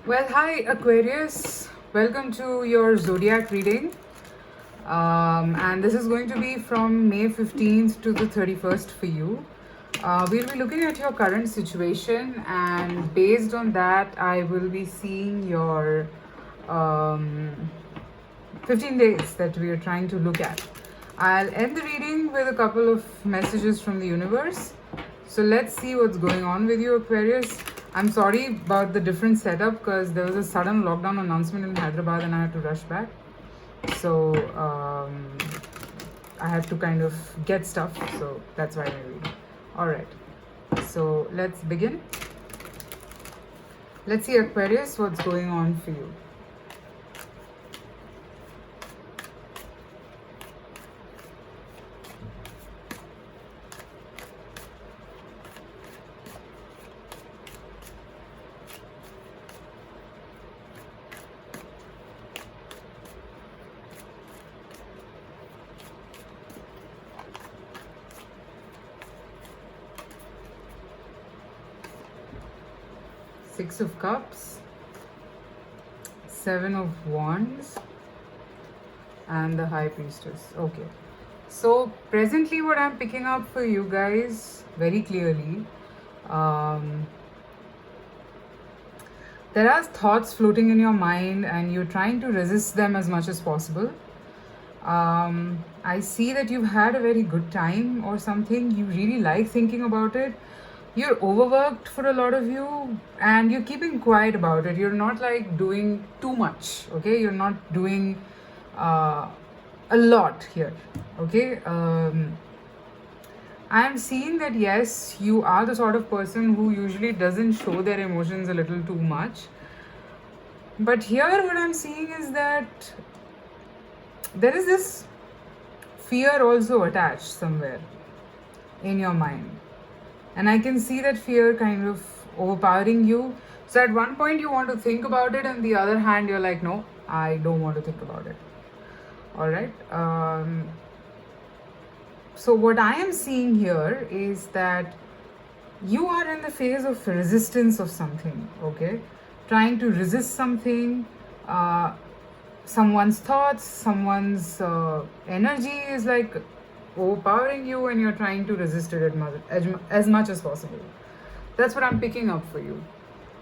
Well, hi Aquarius. Welcome to your zodiac reading. And this is going to be from May 15th to the 31st for you. We'll be looking at your current situation, and based on that, I will be seeing your um, 15 days that we are trying to look at. I'll end the reading with a couple of messages from the universe. So let's see what's going on with you, Aquarius. I'm sorry about the different setup because there was a sudden lockdown announcement in Hyderabad and I had to rush back. So I had to kind of get stuff. So that's why I'm reading. All right. So let's begin. Let's see, Aquarius, what's going on for you. Six of Cups, Seven of Wands, and the High Priestess. Okay. So presently what I'm picking up for you guys very clearly, there are thoughts floating in your mind and you're trying to resist them as much as possible. I see that you've had a very good time or something. You really like thinking about it. You're overworked for a lot of you and you're keeping quiet about it. You're not like doing too much, okay? You're not doing a lot here, okay? I'm seeing that yes, you are the sort of person who usually doesn't show their emotions a little too much. But here, what I'm seeing is that there is this fear also attached somewhere in your mind. And I can see that fear kind of overpowering you. So at one point, you want to think about it, and the other hand, you're like, no, I don't want to think about it. All right. So what I am seeing here is that you are in the phase of resistance of something, okay? Trying to resist something, someone's thoughts, someone's energy is like overpowering you and you're trying to resist it as much as possible. That's what I'm picking up for you.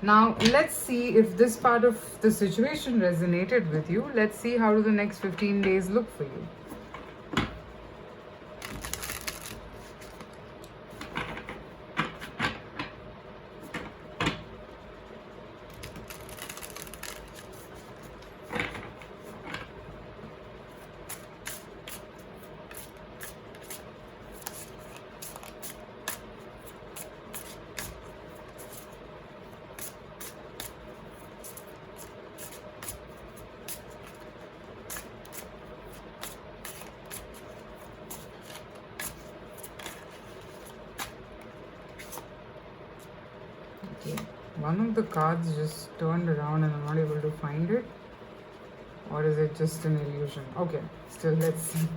Now, let's see if this part of the situation resonated with you. Let's see how do the next 15 days look for you. One of the cards just turned around and I'm not able to find it. Or is it just an illusion? Okay, still let's see.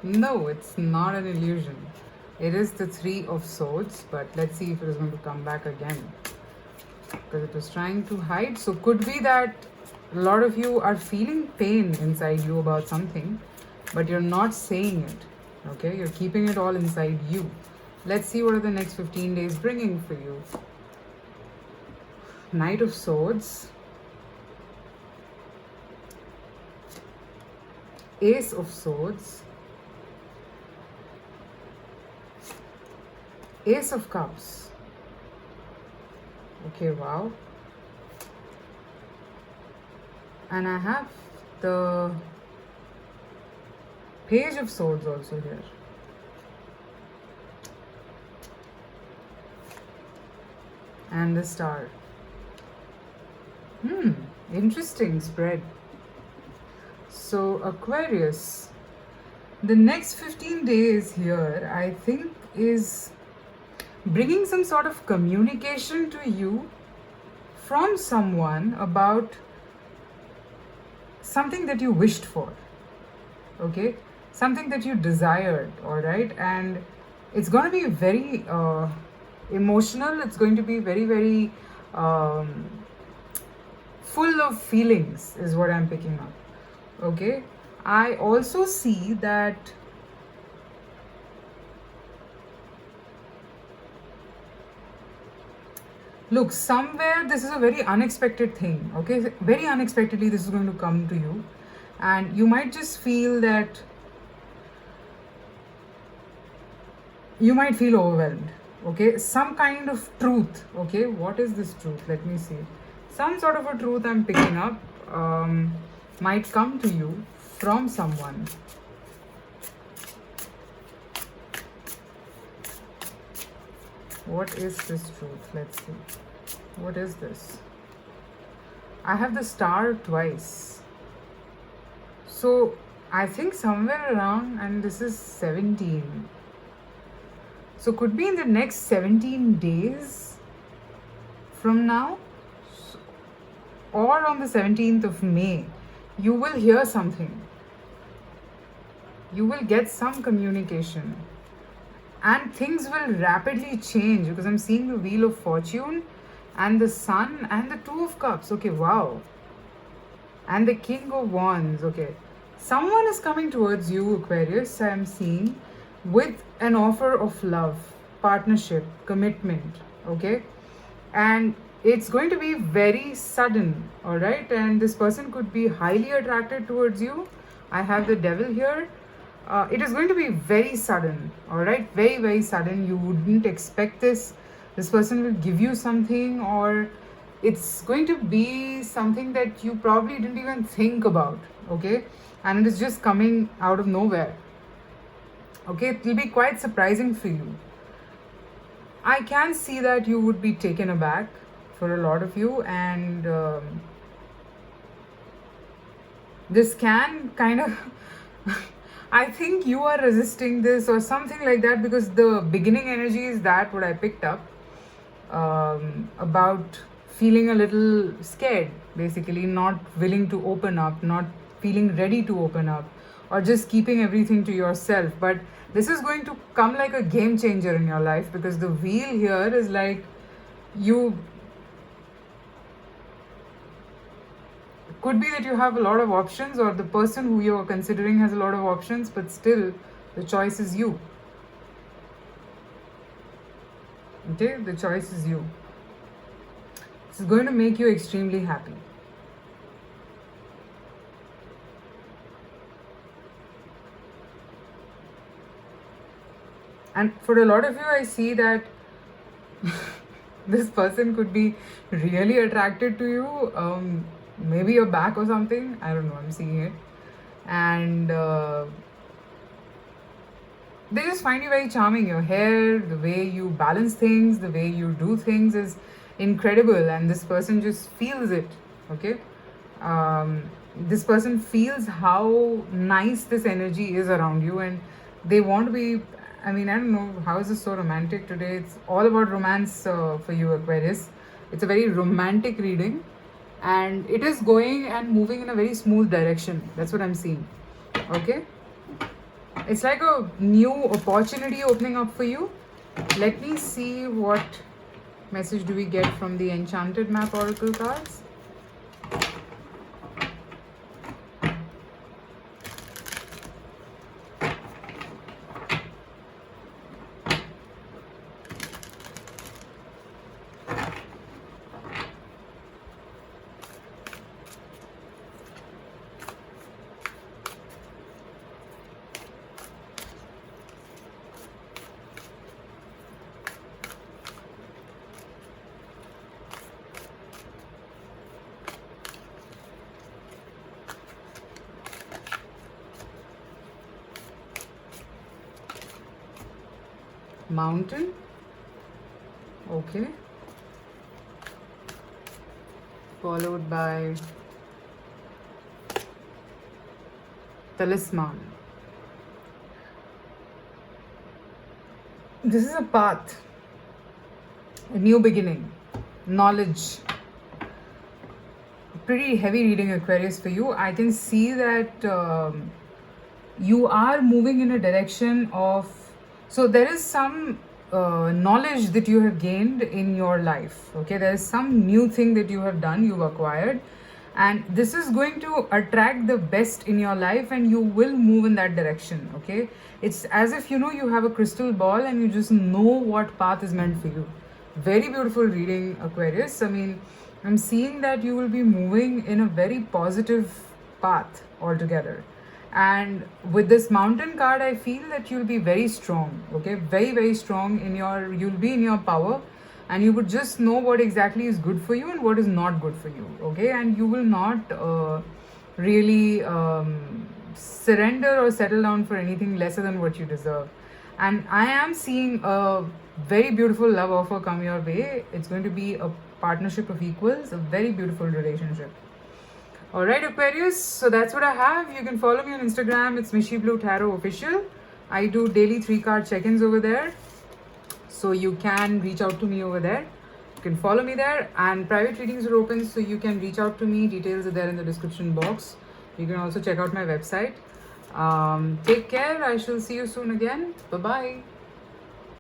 No, it's not an illusion. It is the Three of Swords, but let's see if it is going to come back again. Because it was trying to hide. So could be that a lot of you are feeling pain inside you about something, but you're not saying it. Okay, you're keeping it all inside you. Let's see what are the next 15 days bringing for you. Knight of Swords, Ace of Swords, Ace of Cups. Okay, wow. And I have the Page of Swords also here. And the Star. Interesting spread. So Aquarius, the next 15 days here, I think, is bringing some sort of communication to you from someone about something that you wished for, okay? Something that you desired, all right? And it's going to be very emotional. It's going to be very, very full of feelings is what I'm picking up. Okay, I also see that look, somewhere this is a very unexpected thing. Okay, very unexpectedly this is going to come to you, and you might just feel that you might feel overwhelmed. Okay, some kind of truth. Okay, what is this truth? Let me see. Some sort of a truth I'm picking up might come to you from someone. What is this truth? Let's see. What is this? I have the star twice. So I think somewhere around, and this is 17. So could be in the next 17 days from now, or on the 17th of May, you will hear something. You will get some communication. And things will rapidly change because I'm seeing the Wheel of Fortune and the Sun and the Two of Cups. Okay, wow. And the King of Wands. Okay. Someone is coming towards you, Aquarius, I'm seeing, with an offer of love, partnership, commitment. Okay. And it's going to be very sudden. All right. And this person could be highly attracted towards you. I have the Devil here. It is going to be very sudden, all right? Very, very sudden. You wouldn't expect this. This person will give you something, or it's going to be something that you probably didn't even think about, okay? And it is just coming out of nowhere, okay? It will be quite surprising for you. I can see that you would be taken aback for a lot of you, and this can kind of I think you are resisting this or something like that, because the beginning energy is that what I picked up about feeling a little scared, basically not willing to open up, not feeling ready to open up, or just keeping everything to yourself. But this is going to come like a game changer in your life, because the wheel here is like you could be that you have a lot of options, or the person who you're considering has a lot of options, but still the choice is you. Okay, the choice is you. This is going to make you extremely happy. And for a lot of you, I see that this person could be really attracted to you. Maybe your back or something. I don't know. I'm seeing it. And they just find you very charming. Your hair, the way you balance things, the way you do things is incredible. And this person just feels it. Okay. This person feels how nice this energy is around you, and they want to be. I mean, I don't know, how is this so romantic today? It's all about romance for you, Aquarius. It's a very romantic reading, and it is going and moving in a very smooth direction. That's what I'm seeing. Okay? It's like a new opportunity opening up for you. Let me see what message do we get from the Enchanted Map Oracle cards. Mountain. Okay. Followed by Talisman. This is a path, a new beginning, knowledge. Pretty heavy reading, Aquarius, for you. I can see that you are moving in a direction of, so there is some knowledge that you have gained in your life. Okay, there is some new thing that you have done, you've acquired, and this is going to attract the best in your life, and you will move in that direction. Okay, it's as if you have a crystal ball and you just know what path is meant for you. Very beautiful reading, Aquarius. I mean, I'm seeing that you will be moving in a very positive path altogether. And with this mountain card, I feel that you'll be very strong. Okay, very, very strong you'll be in your power, and you would just know what exactly is good for you and what is not good for you. Okay, and you will not really surrender or settle down for anything lesser than what you deserve. And I am seeing a very beautiful love offer come your way. It's going to be a partnership of equals, a very beautiful relationship. Alright, Aquarius, so that's what I have. You can follow me on Instagram. It's Mishi Blue Tarot Official. I do daily 3-card check-ins over there, so you can reach out to me over there. You can follow me there, and private readings are open, so you can reach out to me. Details are there in the description box. You can also check out my website. Take care. I shall see you soon again. Bye-bye.